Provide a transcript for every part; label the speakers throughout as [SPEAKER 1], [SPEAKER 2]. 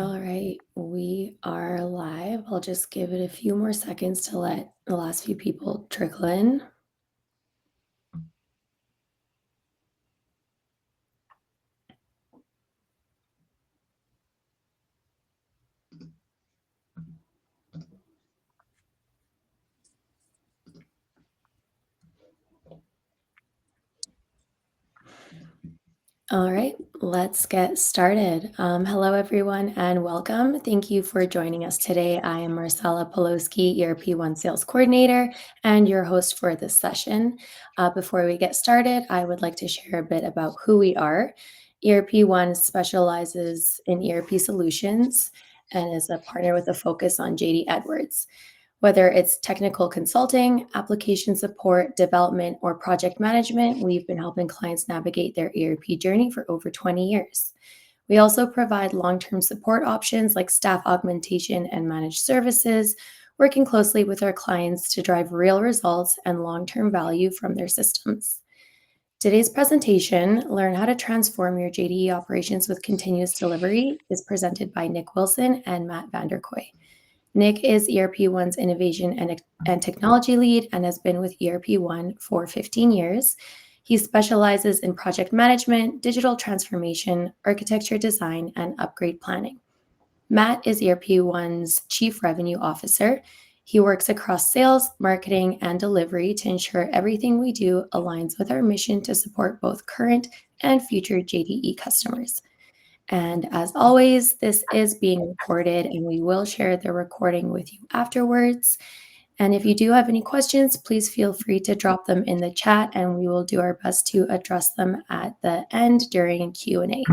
[SPEAKER 1] All right, we are live. I'll just give it a few more seconds to let the last few people trickle in. All right, let's get started. Hello, everyone, and welcome. Thank you for joining us today. I am Marcella Poloski, ERP-One Sales Coordinator, and your host for this session. Before we get started, I would like to share a bit about who we are. ERP-One specializes in ERP solutions and is a partner with a focus on JD Edwards. Whether it's technical consulting, application support, development, or project management, we've been helping clients navigate their ERP journey for over 20 years. We also provide long-term support options like staff augmentation and managed services, working closely with our clients to drive real results and long-term value from their systems. Today's presentation, Learn How to Transform Your JDE Operations with Continuous Delivery, is presented by Nick Wilson and Matt Vanderkoy. Nick is ERP-One's innovation and technology lead and has been with ERP-One for 15 years. He specializes in project management, digital transformation, architecture design, and upgrade planning. Matt is ERP-One's Chief Revenue Officer. He works across sales, marketing, and delivery to ensure everything we do aligns with our mission to support both current and future JDE customers. And as always, this is being recorded and we will share the recording with you afterwards. And if you do have any questions, please feel free to drop them in the chat and we will do our best to address them at the end during Q&A.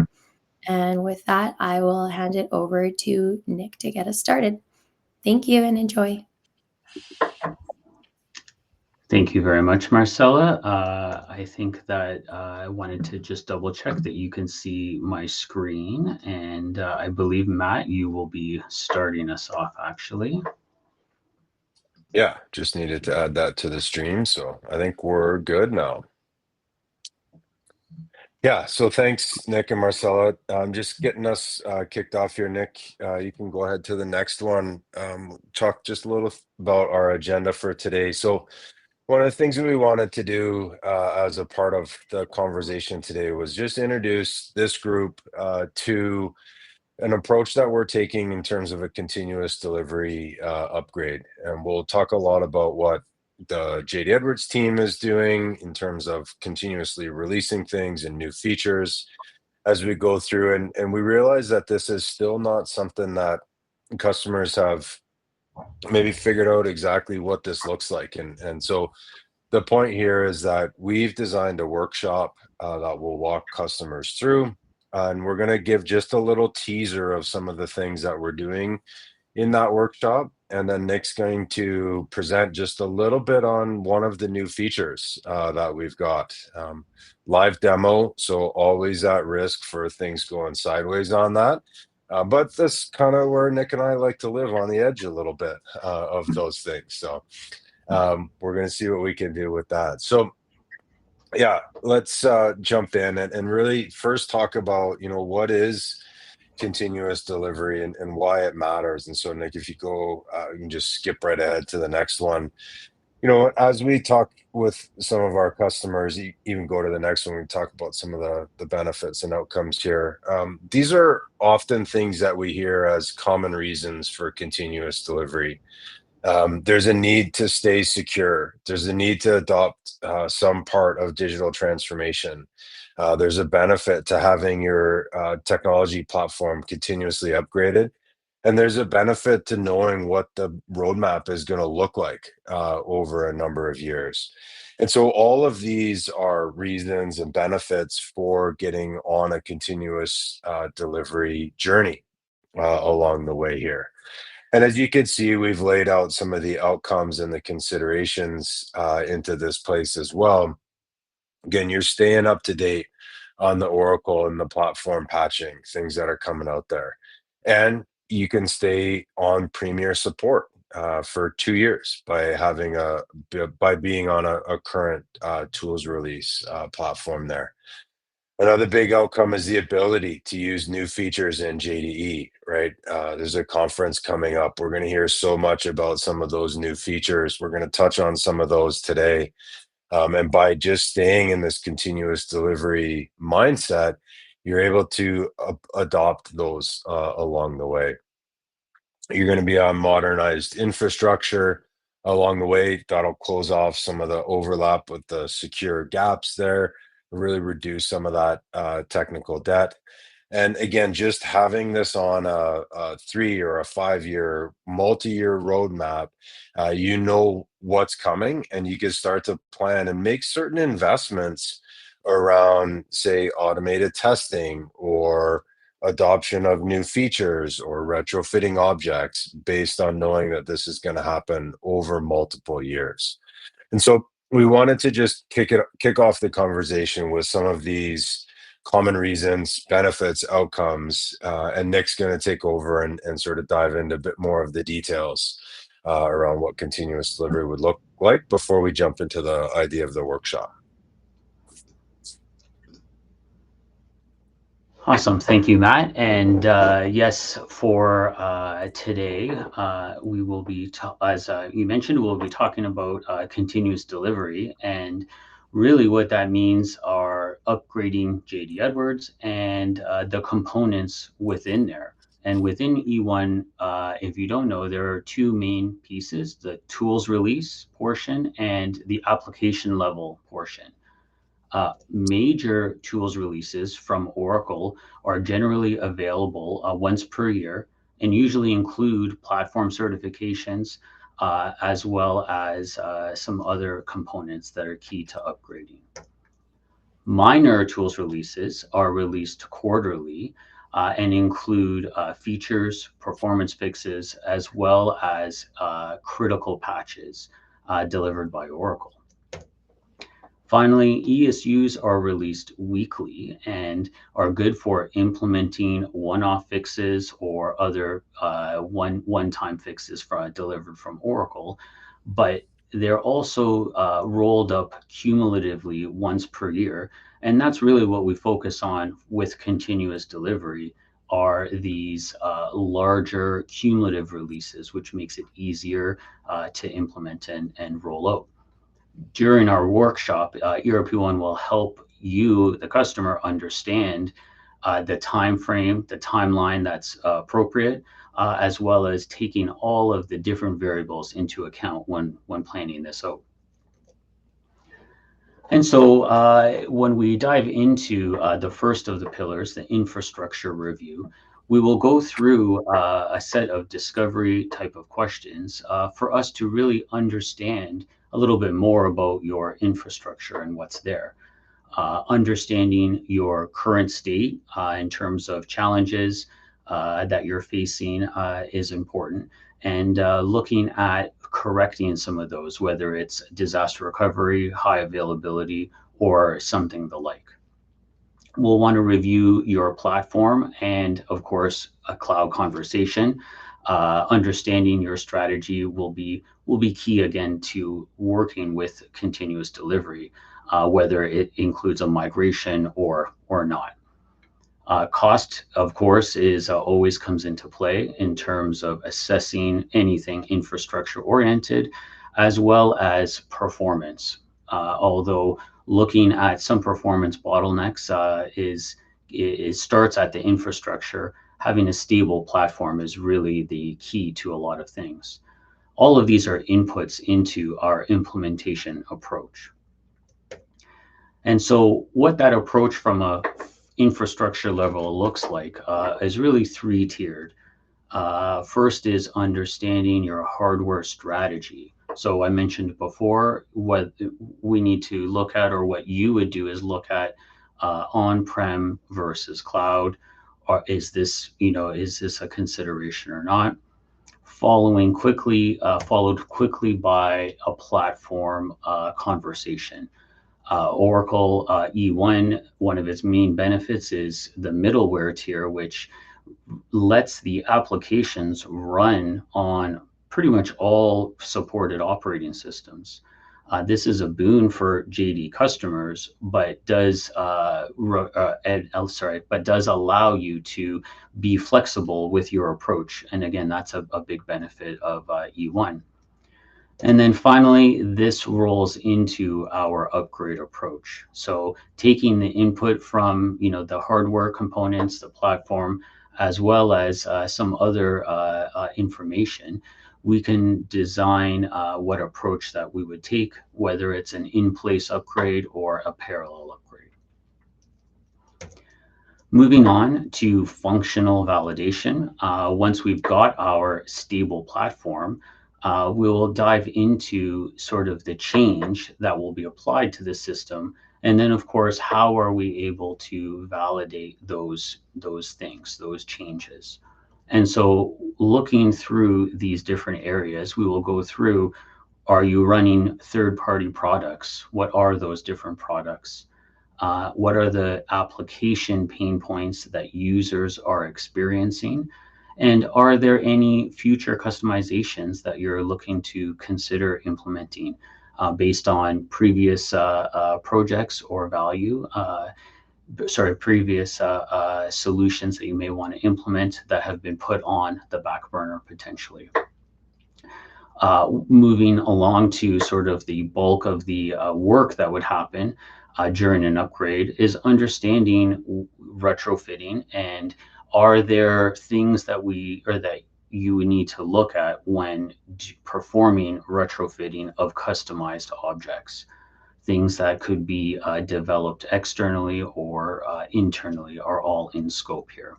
[SPEAKER 1] And with that, I will hand it over to Nick to get us started. Thank you and enjoy.
[SPEAKER 2] Thank you very much, Marcella. I think that I wanted to just double check that you can see my screen. And I believe, Matt, you will be starting us off, actually.
[SPEAKER 3] Yeah, just needed to add that to the stream. So I think we're good now. Yeah, so thanks, Nick and Marcella. Just getting us kicked off here, Nick. You can go ahead to the next one. Talk just a little about our agenda for today. So one of the things that we wanted to do as a part of the conversation today was just introduce this group to an approach that we're taking in terms of a continuous delivery upgrade. And we'll talk a lot about what the JD Edwards team is doing in terms of continuously releasing things and new features as we go through. And we realize that this is still not something that customers have maybe figured out exactly what this looks like. And so the point here is that we've designed a workshop that will walk customers through. And we're going to give just a little teaser of some of the things that we're doing in that workshop. And then Nick's going to present just a little bit on one of the new features that we've got. Live demo, so always at risk for things going sideways on that. But that's kind of where Nick and I like to live, on the edge a little bit of those things. So we're going to see what we can do with that. So yeah, let's jump in and really first talk about, what is continuous delivery and why it matters. And so, Nick, if you go, you can just skip right ahead to the next one. As we talk with some of our customers, even go to the next one, we talk about some of the benefits and outcomes here. These are often things that we hear as common reasons for continuous delivery. There's a need to stay secure. There's a need to adopt some part of digital transformation. There's a benefit to having your technology platform continuously upgraded. And there's a benefit to knowing what the roadmap is going to look like over a number of years. And so all of these are reasons and benefits for getting on a continuous delivery journey along the way here. And as you can see, we've laid out some of the outcomes and the considerations into this place as well. Again, you're staying up to date on the Oracle and the platform patching, things that are coming out there. And you can stay on Premier support for 2 years by being on a current tools release platform there. Another big outcome is the ability to use new features in JDE, right? There's a conference coming up. We're going to hear so much about some of those new features. We're going to touch on some of those today. And by just staying in this continuous delivery mindset, you're able to adopt those along the way. You're going to be on modernized infrastructure along the way. That'll close off some of the overlap with the secure gaps there, really reduce some of that technical debt. And again, just having this on a 3 or a 5 year, multi-year roadmap, you know what's coming, and you can start to plan and make certain investments around, say, automated testing or adoption of new features or retrofitting objects based on knowing that this is going to happen over multiple years. And so we wanted to just kick off the conversation with some of these common reasons, benefits, outcomes, and Nick's going to take over and sort of dive into a bit more of the details around what continuous delivery would look like before we jump into the idea of the workshop.
[SPEAKER 2] Awesome. Thank you, Matt. And yes, for today, we will be, as you mentioned, we'll be talking about continuous delivery. And really what that means are upgrading JD Edwards and the components within there. And within E1, if you don't know, there are two main pieces, the tools release portion and the application level portion. Major tools releases from Oracle are generally available once per year and usually include platform certifications as well as some other components that are key to upgrading. Minor tools releases are released quarterly and include features, performance fixes, as well as critical patches delivered by Oracle. Finally, ESUs are released weekly and are good for implementing one-off fixes or other one-time fixes delivered from Oracle, but they're also rolled up cumulatively once per year. And that's really what we focus on with continuous delivery are these larger cumulative releases, which makes it easier to implement and roll out. During our workshop, ERP-One will help you, the customer, understand the time frame, the timeline that's appropriate, as well as taking all of the different variables into account when planning this out. And so when we dive into the first of the pillars, the infrastructure review, we will go through a set of discovery type of questions for us to really understand a little bit more about your infrastructure and what's there. Understanding your current state in terms of challenges that you're facing is important, and looking at correcting some of those, whether it's disaster recovery, high availability, or something the like. We'll want to review your platform and, of course, a cloud conversation. Understanding your strategy will be key again to working with continuous delivery, whether it includes a migration or not. Cost, of course, is always comes into play in terms of assessing anything infrastructure oriented, as well as performance. Although looking at some performance bottlenecks it starts at the infrastructure. Having a stable platform is really the key to a lot of things. All of these are inputs into our implementation approach. And so what that approach from a infrastructure level looks like is really three-tiered. First is understanding your hardware strategy. So I mentioned before, what we need to look at, or what you would do, is look at on-prem versus cloud. Or is this a consideration or not? Followed quickly by a platform conversation. Oracle E1, one of its main benefits is the middleware tier, which lets the applications run on pretty much all supported operating systems. This is a boon for JD customers, but does allow you to be flexible with your approach. And again, that's a big benefit of E1. And then finally, this rolls into our upgrade approach. So taking the input from the hardware components, the platform, as well as some other information, we can design what approach that we would take, whether it's an in-place upgrade or a parallel upgrade. Moving on to functional validation. Once we've got our stable platform, we'll dive into sort of the change that will be applied to the system. And then, of course, how are we able to validate those things, those changes? And so looking through these different areas, we will go through, are you running third-party products? What are those different products? What are the application pain points that users are experiencing? And are there any future customizations that you're looking to consider implementing based on previous projects or previous solutions that you may want to implement that have been put on the back burner potentially? Moving along to sort of the bulk of the work that would happen during an upgrade is understanding retrofitting, and are there things that you would need to look at when performing retrofitting of customized objects. Things that could be developed externally or internally are all in scope here.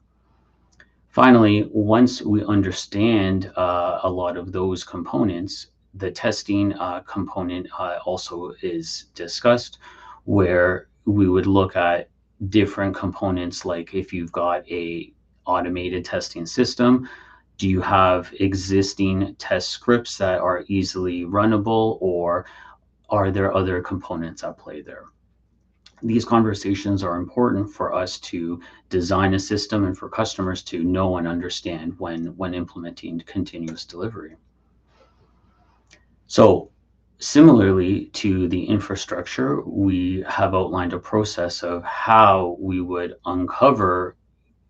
[SPEAKER 2] Finally, once we understand a lot of those components, the testing component also is discussed, where we would look at different components, like if you've got a automated testing system, do you have existing test scripts that are easily runnable, or are there other components at play there? These conversations are important for us to design a system and for customers to know and understand when implementing continuous delivery. So similarly to the infrastructure, we have outlined a process of how we would uncover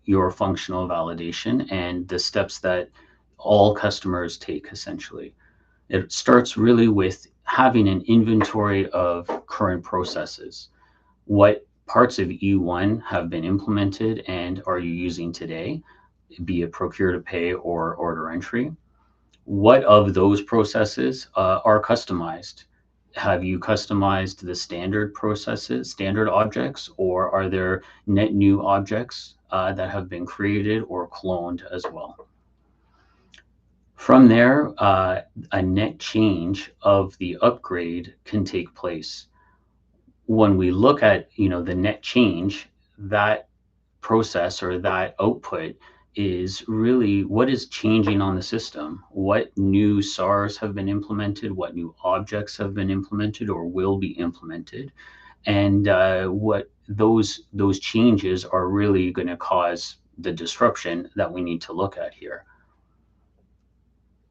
[SPEAKER 2] your functional validation and the steps that all customers take essentially. It starts really with having an inventory of current processes. What parts of E1 have been implemented and are you using today, be it procure to pay or order entry? What of those processes are customized? Have you customized the standard processes, standard objects, or are there net new objects that have been created or cloned as well? From there, a net change of the upgrade can take place. When we look at the net change, that process or that output is really what is changing on the system, what new SARs have been implemented, what new objects have been implemented or will be implemented, and what those changes are really going to cause the disruption that we need to look at here.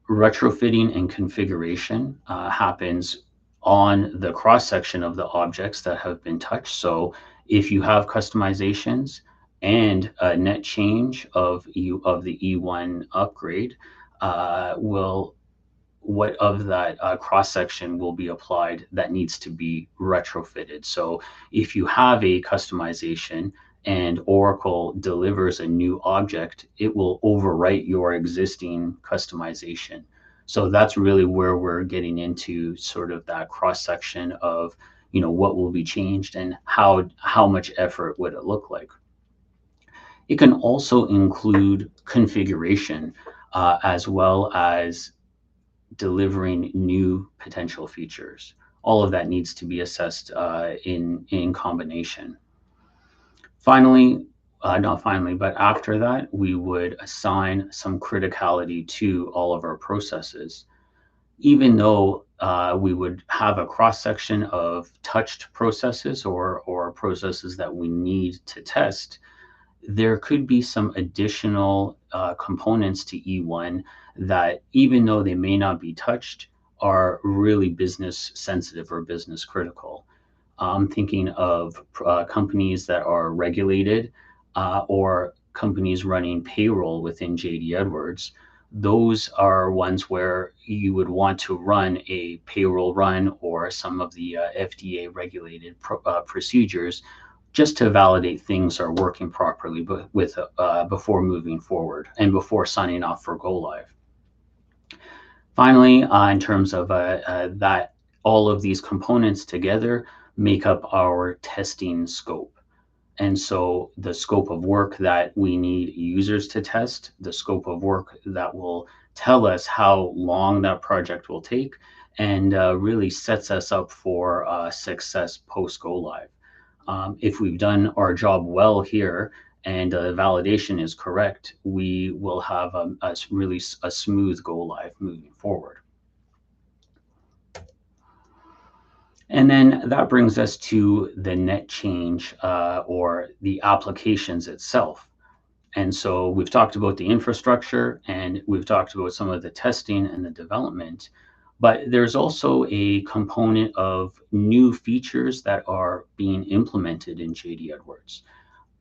[SPEAKER 2] Retrofitting and configuration happens on the cross section of the objects that have been touched. So if you have customizations and a net change of the E1 upgrade, what of that cross section will be applied that needs to be retrofitted. So if you have a customization and Oracle delivers a new object, it will overwrite your existing customization. So that's really where we're getting into sort of that cross section of what will be changed and how much effort would it look like. It can also include configuration as well as delivering new potential features. All of that needs to be assessed in combination. Finally, not finally, but after that, we would assign some criticality to all of our processes. Even though we would have a cross-section of touched processes or processes that we need to test, there could be some additional components to E1 that, even though they may not be touched, are really business sensitive or business critical. I'm thinking of companies that are regulated or companies running payroll within JD Edwards. Those are ones where you would want to run a payroll run or some of the FDA regulated procedures just to validate things are working properly before moving forward and before signing off for go live. Finally, in terms of that, all of these components together make up our testing scope. And so the scope of work that we need users to test, the scope of work that will tell us how long that project will take, and really sets us up for success post go live. If we've done our job well here and validation is correct, we will have a really a smooth go live moving forward. And then that brings us to the net change or the applications itself. And so we've talked about the infrastructure and we've talked about some of the testing and the development, but there's also a component of new features that are being implemented in JD Edwards.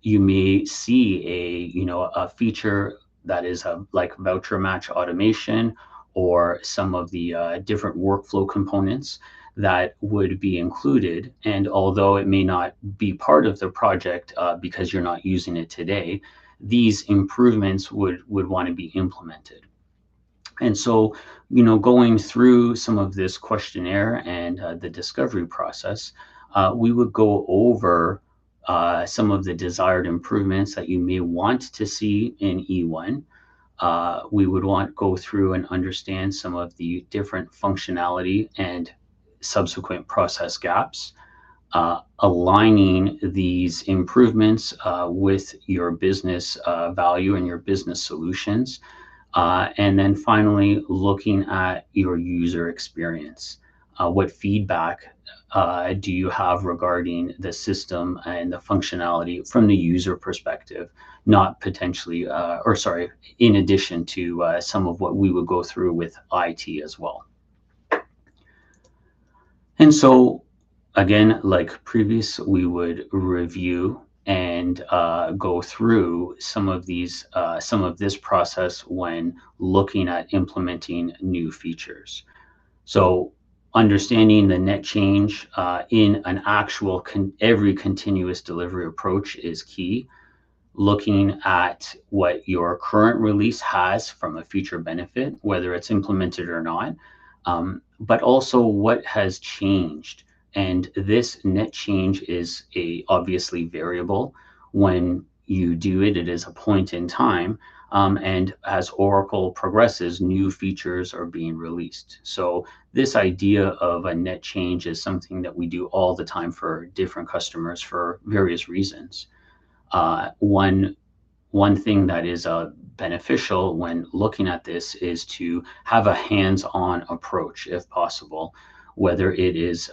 [SPEAKER 2] You may see a feature that is like voucher match automation or some of the different workflow components that would be included. And although it may not be part of the project because you're not using it today, these improvements would want to be implemented. And so, going through some of this questionnaire and the discovery process, we would go over some of the desired improvements that you may want to see in E1. We would want to go through and understand some of the different functionality and subsequent process gaps, aligning these improvements with your business value and your business solutions. And then finally, looking at your user experience. What feedback do you have regarding the system and the functionality from the user perspective, not potentially, in addition to some of what we would go through with IT as well. And so, again, like previous, we would review and go through some of this process when looking at implementing new features. So understanding the net change in an actual every continuous delivery approach is key. Looking at what your current release has from a feature benefit, whether it's implemented or not, but also what has changed. And this net change is obviously variable. When you do it, it is a point in time. And as Oracle progresses, new features are being released. So this idea of a net change is something that we do all the time for different customers for various reasons. One thing that is beneficial when looking at this is to have a hands-on approach if possible, whether it is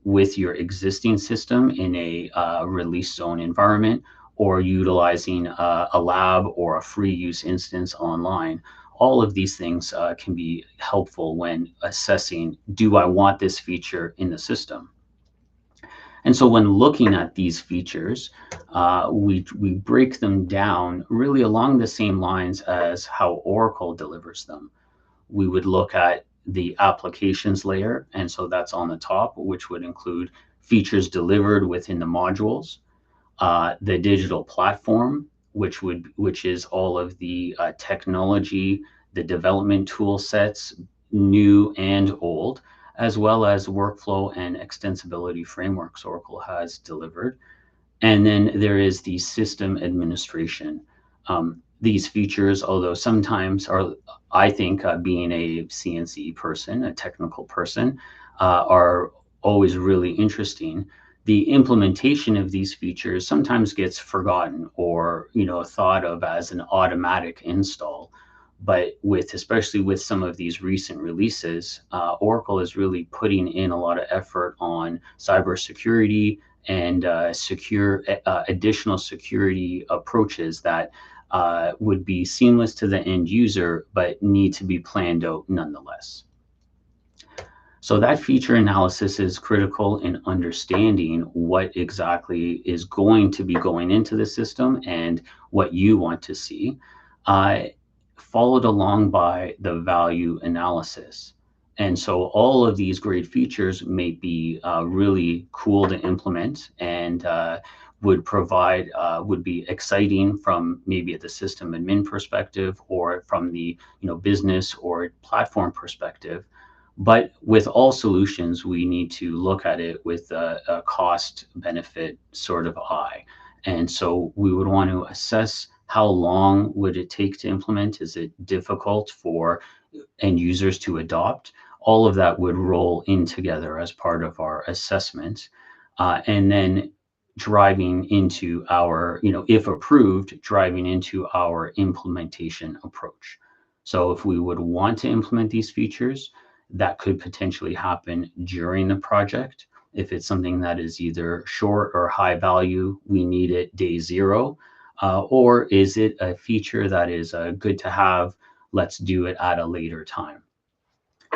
[SPEAKER 2] with your existing system in a release zone environment or utilizing a lab or a free use instance online. All of these things can be helpful when assessing, do I want this feature in the system? And so when looking at these features, we break them down really along the same lines as how Oracle delivers them. We would look at the applications layer, and so that's on the top, which would include features delivered within the modules, the digital platform, which is all of the technology, the development tool sets, new and old, as well as workflow and extensibility frameworks Oracle has delivered. And then there is the system administration. These features, although sometimes are, I think, being a CNC person, a technical person, are always really interesting. The implementation of these features sometimes gets forgotten or thought of as an automatic install. But especially with some of these recent releases, Oracle is really putting in a lot of effort on cybersecurity and additional security approaches that would be seamless to the end user, but need to be planned out nonetheless. So that feature analysis is critical in understanding what exactly is going to be going into the system and what you want to see, uh, followed along by the value analysis. And so all of these great features may be really cool to implement and would be exciting from maybe at the system admin perspective or from the business or platform perspective. But with all solutions, we need to look at it with a cost benefit sort of eye. And so we would want to assess how long would it take to implement? Is it difficult for end users to adopt? All of that would roll in together as part of our assessment. And then driving into our, if approved, driving into our implementation approach. So if we would want to implement these features, that could potentially happen during the project. If it's something that is either short or high value, we need it day zero. Or is it a feature that is good to have? Let's do it at a later time.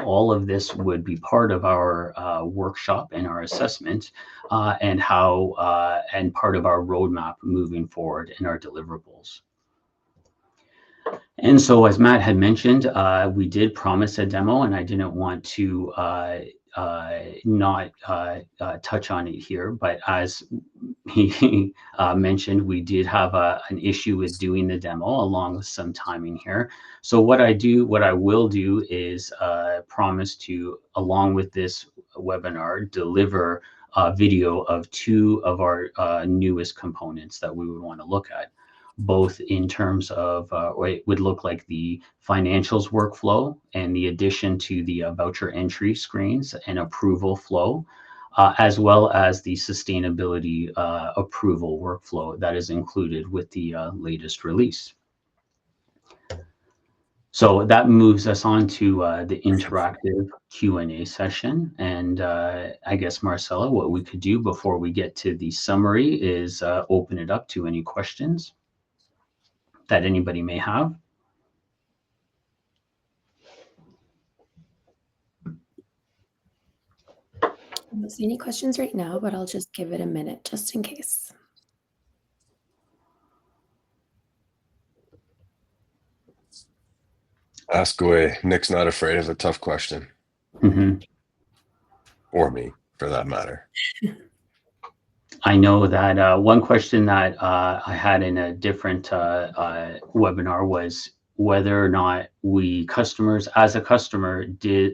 [SPEAKER 2] All of this would be part of our workshop and our assessment, and part of our roadmap moving forward in our deliverables. And so, as Matt had mentioned, we did promise a demo, and I didn't want to not touch on it here. But as he mentioned, we did have an issue with doing the demo, along with some timing here. So what I will do is promise to, along with this webinar, deliver a video of two of our newest components that we would want to look at, both in terms of or it would look like the financials workflow and the addition to the voucher entry screens and approval flow, as well as the sustainability approval workflow that is included with the latest release. So that moves us on to the interactive Q&A session. And I guess, Marcella, what we could do before we get to the summary is open it up to any questions that anybody may have.
[SPEAKER 1] I don't see any questions right now, but I'll just give it a minute just in case.
[SPEAKER 3] Ask away. Nick's not afraid of a tough question.
[SPEAKER 2] Mm-hmm.
[SPEAKER 3] Or me, for that matter.
[SPEAKER 2] I know that one question that I had in a different webinar was whether or not we customers, as a customer,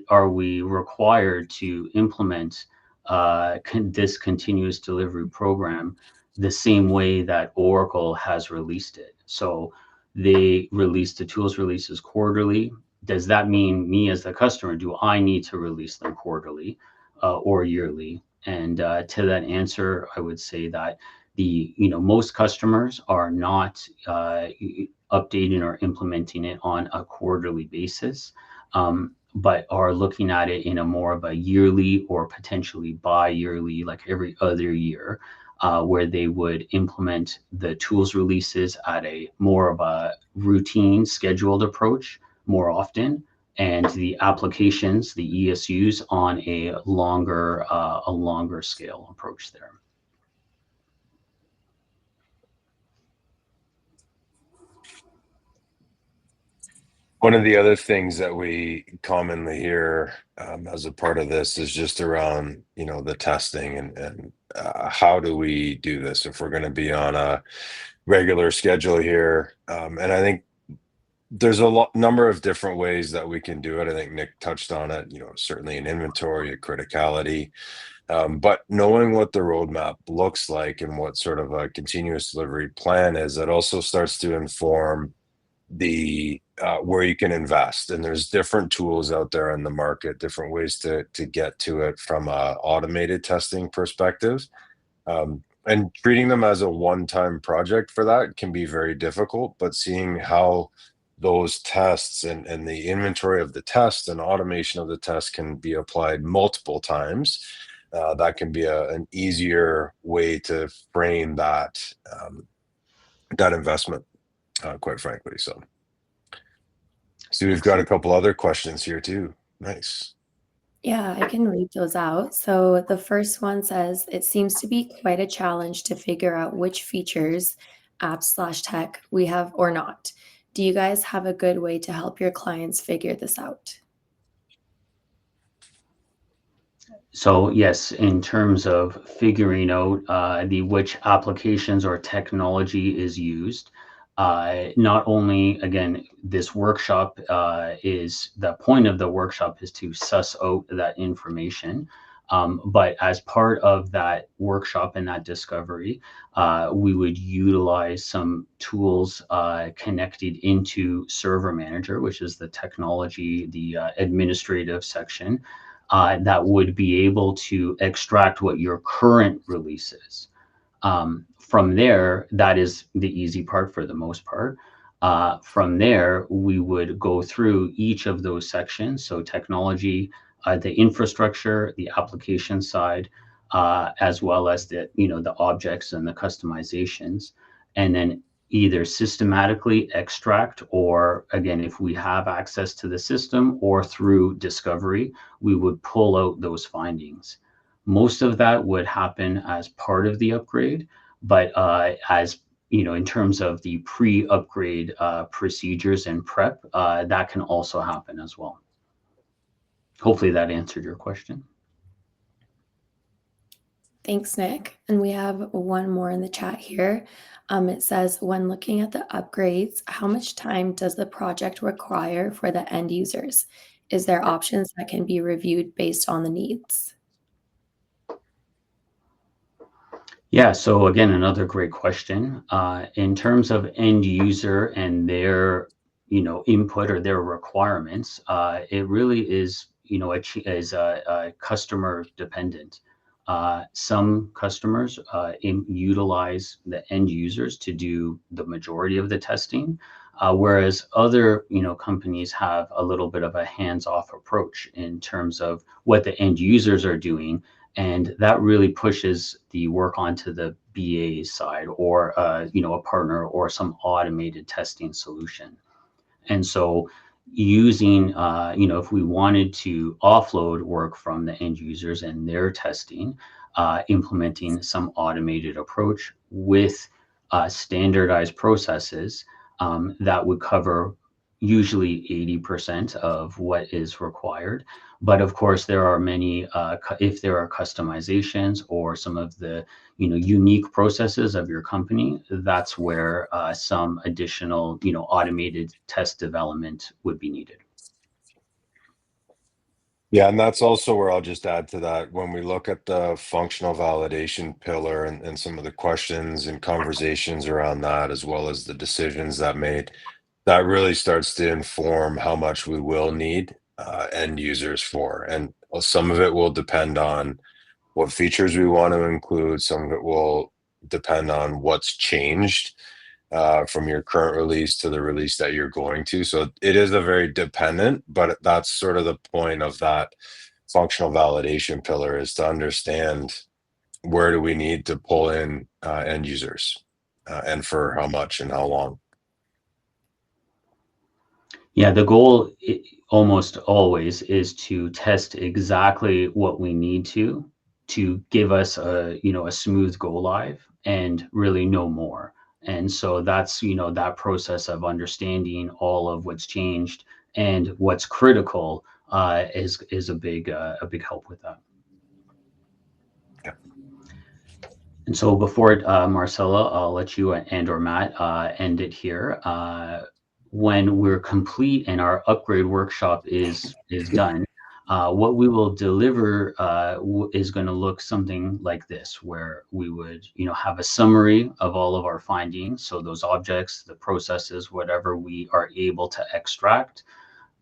[SPEAKER 2] are we required to implement this continuous delivery program the same way that Oracle has released it? So they release the tools releases quarterly. Does that mean me as the customer, do I need to release them quarterly or yearly? And to that answer, I would say that most customers are not updating or implementing it on a quarterly basis, but are looking at it in a more of a yearly or potentially bi-yearly, like every other year, where they would implement the tools releases at a more of a routine, scheduled approach more often, and the applications, the ESUs, on a longer scale approach there.
[SPEAKER 3] One of the other things that we commonly hear as a part of this is just around, the testing and how do we do this if we're going to be on a regular schedule here. And I think there's a number of different ways that we can do it. I think Nick touched on it, certainly an inventory, a criticality, but knowing what the roadmap looks like and what sort of a continuous delivery plan is, that also starts to inform the where you can invest. And there's different tools out there in the market, different ways to get to it from a automated testing perspective. And treating them as a one-time project for that can be very difficult, but seeing how those tests and the inventory of the test and automation of the test can be applied multiple times, that can be an easier way to frame that that investment, quite frankly. So we've got a couple other questions here too. Nice.
[SPEAKER 1] Yeah, I can read those out. So the first one says it seems to be quite a challenge to figure out which features, apps/tech we have or not. Do you guys have a good way to help your clients figure this out?
[SPEAKER 2] So yes, in terms of figuring out the which applications or technology is used, not only again this workshop is the point of the workshop is to suss out that information, but as part of that workshop and that discovery, we would utilize some tools connected into Server Manager, which is the technology, the administrative section that would be able to extract what your current release is. From there, that is the easy part for the most part. From there, we would go through each of those sections. So technology, the infrastructure, the application side, as well as the objects and the customizations, and then either systematically extract, or again, if we have access to the system or through discovery, we would pull out those findings. Most of that would happen as part of the upgrade, but as in terms of the pre-upgrade procedures and prep, that can also happen as well. Hopefully that answered your question.
[SPEAKER 1] Thanks, Nick. And we have one more in the chat here. It says, when looking at the upgrades, how much time does the project require for the end users? Is there options that can be reviewed based on the needs?
[SPEAKER 2] Yeah, so again, another great question. In terms of end user and their, input or their requirements, it really is, customer dependent. Some customers utilize the end users to do the majority of the testing, whereas other, companies have a little bit of a hands-off approach in terms of what the end users are doing, and that really pushes the work onto the BA side, or a partner or some automated testing solution. And so using if we wanted to offload work from the end users and their testing, implementing some automated approach with standardized processes, that would cover usually 80% of what is required. But of course, there are many, if there are customizations or some of the unique processes of your company, that's where some additional automated test development would be needed.
[SPEAKER 3] Yeah, and that's also where I'll just add to that. When we look at the functional validation pillar and some of the questions and conversations around that, as well as the decisions that made, that really starts to inform how much we will need end users for. And some of it will depend on what features we want to include. Some of it will depend on what's changed from your current release to the release that you're going to. So it is a very dependent, but that's sort of the point of that functional validation pillar, is to understand where do we need to pull in end users and for how much and how long.
[SPEAKER 2] Yeah, the goal almost always is to test exactly what we need to give us a smooth go live and really no more. And so that's that process of understanding all of what's changed and what's critical is a big help with that.
[SPEAKER 3] Yeah.
[SPEAKER 2] And so before Marcella, I'll let you and or Matt end it here. When we're complete and our upgrade workshop is done, what we will deliver is going to look something like this, where we would have a summary of all of our findings. So those objects, the processes, whatever we are able to extract,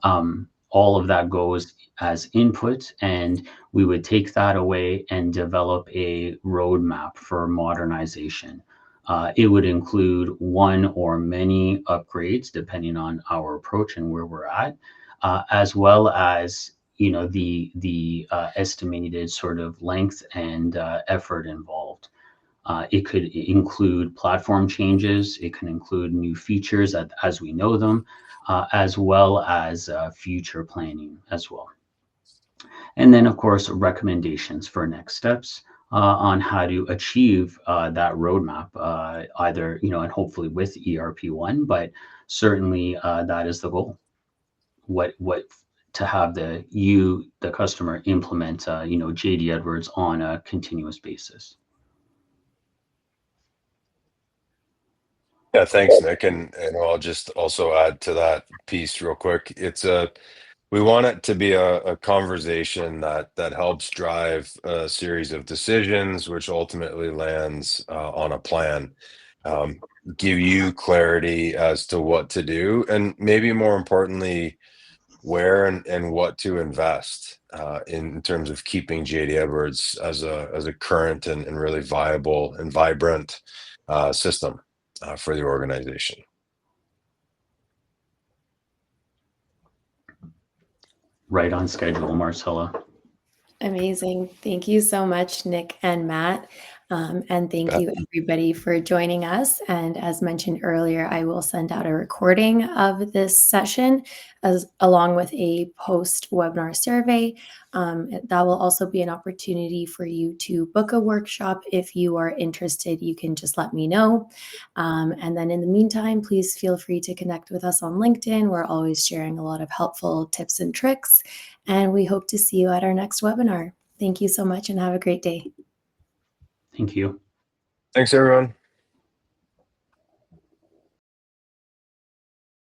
[SPEAKER 2] all of that goes as input, and we would take that away and develop a roadmap for modernization. It would include one or many upgrades depending on our approach and where we're at, as well as the estimated sort of length and effort involved. It could include platform changes. It can include new features as we know them, as well as future planning as well. And then, of course, recommendations for next steps on how to achieve that roadmap, either, and hopefully with ERP-One, but certainly that is the goal. What to have the customer implement, JD Edwards on a continuous basis.
[SPEAKER 3] Yeah, thanks, Nick. And I'll just also add to that piece real quick. We want it to be a conversation that helps drive a series of decisions, which ultimately lands on a plan. Give you clarity as to what to do, and maybe more importantly, where and what to invest in terms of keeping JD Edwards as a current and really viable and vibrant system for the organization.
[SPEAKER 2] Right on schedule, Marcella.
[SPEAKER 1] Amazing. Thank you so much, Nick and Matt. And thank you, everybody, for joining us. And as mentioned earlier, I will send out a recording of this session along with a post-webinar survey. That will also be an opportunity for you to book a workshop. If you are interested, you can just let me know. And then in the meantime, please feel free to connect with us on LinkedIn. We're always sharing a lot of helpful tips and tricks. And we hope to see you at our next webinar. Thank you so much and have a great day.
[SPEAKER 2] Thank you.
[SPEAKER 3] Thanks, everyone.